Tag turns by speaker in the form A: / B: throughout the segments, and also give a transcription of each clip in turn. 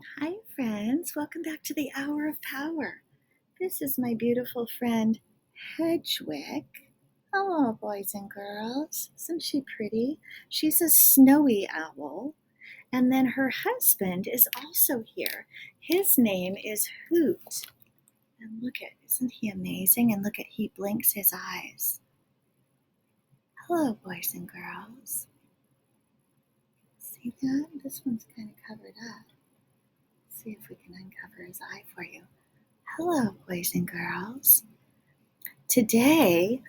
A: Hi, friends. Welcome back to the Hour of Power. This is my beautiful friend, Hedgewick. Hello, boys and girls. Isn't she pretty? She's a snowy owl. And then her husband is also here. His name is Hoot. And look at, isn't he amazing? And look at, he blinks his eyes. Hello, boys and girls. See that? This one's kind of covered up. See if we can uncover his eye for you. Hello, boys and girls. Today,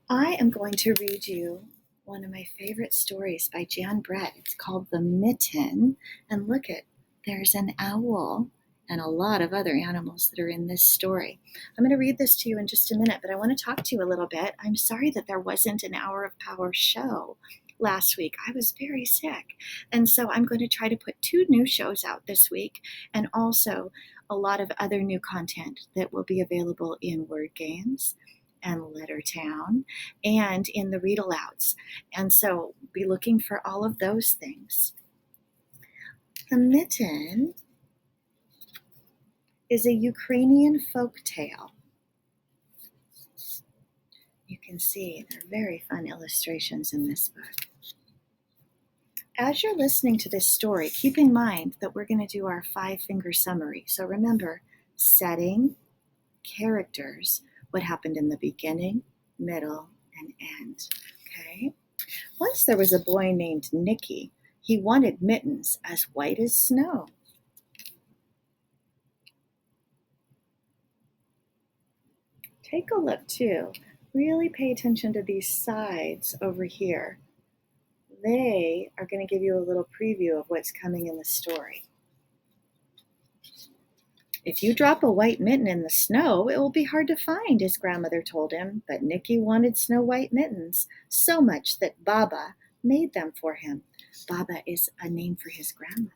A: I am going to read you one of my favorite stories by Jan Brett. It's called The Mitten. And look at, there's an owl and a lot of other animals that are in this story. I'm going to read this to you in just a minute, but I want to talk to you a little bit. I'm sorry that there wasn't an Hour of Power show last week. I was very sick. And so I'm going to try to put 2 new shows out this week and also a lot of other new content that will be available in Word Games and Lettertown and in the read alouds. And so be looking for all of those things. The Mitten is a Ukrainian folk tale. You can see there are very fun illustrations in this book. As you're listening to this story, keep in mind that we're going to do our 5-finger summary. So remember, setting, characters, what happened in the beginning, middle, and end. Okay? Once there was a boy named Nicky. He wanted mittens as white as snow. Take a look too. Really pay attention to these sides over here. They are going to give you a little preview of what's coming in the story. If you drop a white mitten in the snow, it will be hard to find, his grandmother told him. But Nicky wanted snow white mittens so much that Baba made them for him. Baba is a name for his grandmother.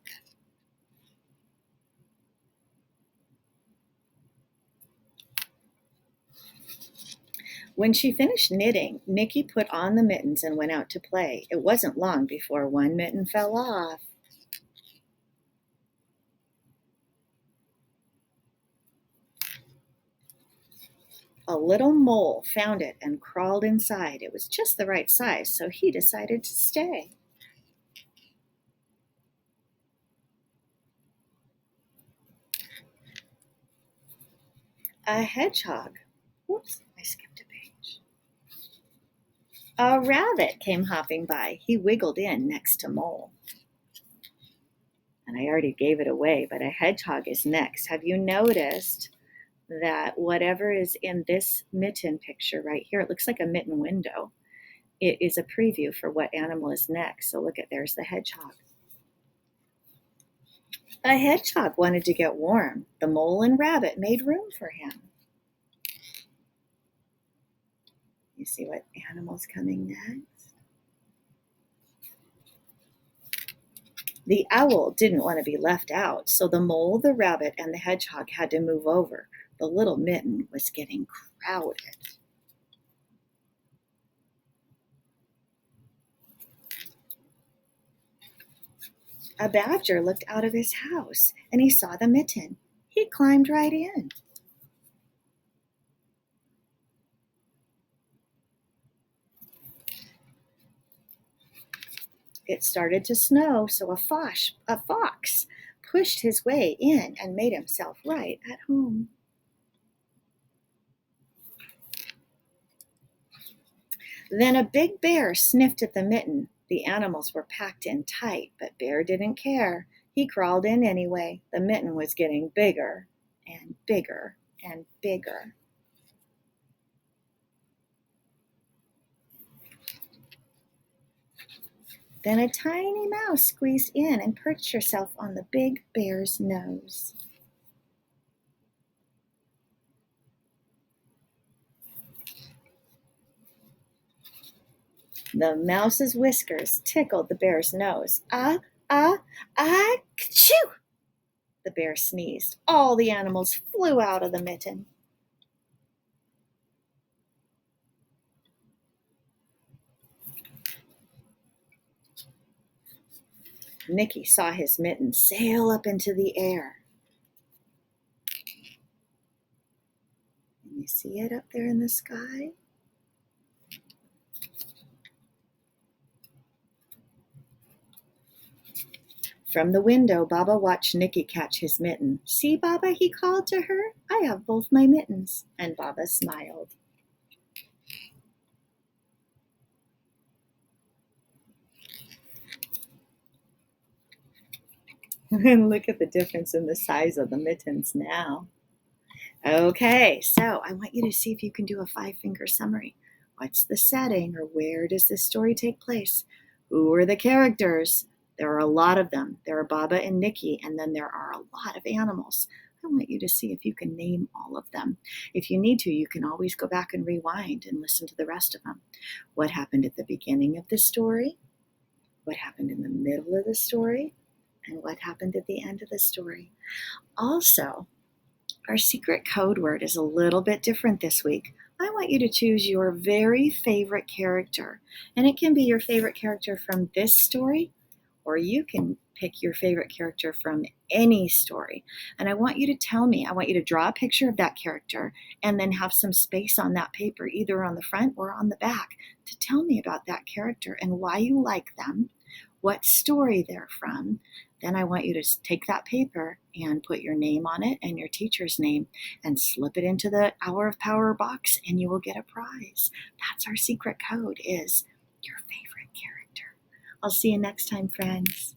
A: When she finished knitting, Nicky put on the mittens and went out to play. It wasn't long before one mitten fell off. A little mole found it and crawled inside. It was just the right size, so he decided to stay. A hedgehog. Whoops, I skipped a page. A rabbit came hopping by. He wiggled in next to Mole. And I already gave it away, but a hedgehog is next. Have you noticed that whatever is in this mitten picture right here, it looks like a mitten window. It is a preview for what animal is next. So look at, there's the hedgehog. A hedgehog wanted to get warm. The mole and rabbit made room for him. You see what animal's coming next? The owl didn't want to be left out, so the mole, the rabbit, and the hedgehog had to move over. The little mitten was getting crowded. A badger looked out of his house, and he saw the mitten. He climbed right in. It started to snow, so a fox pushed his way in and made himself right at home. Then a big bear sniffed at the mitten. The animals were packed in tight, but Bear didn't care. He crawled in anyway. The mitten was getting bigger and bigger and bigger. Then a tiny mouse squeezed in and perched herself on the big bear's nose. The mouse's whiskers tickled the bear's nose. Achoo! The bear sneezed. All the animals flew out of the mitten. Nicky saw his mitten sail up into the air. Can you see it up there in the sky? From the window, Baba watched Nicky catch his mitten. "See, Baba," he called to her, "I have both my mittens." And Baba smiled. And look at the difference in the size of the mittens now. Okay, so I want you to see if you can do a 5-finger summary. What's the setting, or where does this story take place? Who are the characters? There are a lot of them. There are Baba and Nicky, and then there are a lot of animals. I want you to see if you can name all of them. If you need to, you can always go back and rewind and listen to the rest of them. What happened at the beginning of the story? What happened in the middle of the story? And what happened at the end of the story? Also, our secret code word is a little bit different this week. I want you to choose your very favorite character. And it can be your favorite character from this story, or you can pick your favorite character from any story. And I want you to tell me, I want you to draw a picture of that character and then have some space on that paper, either on the front or on the back, to tell me about that character and why you like them, what story they're from. Then I want you to take that paper and put your name on it and your teacher's name and slip it into the Hour of Power box, and you will get a prize. That's our secret code, is your favorite character. I'll see you next time, friends.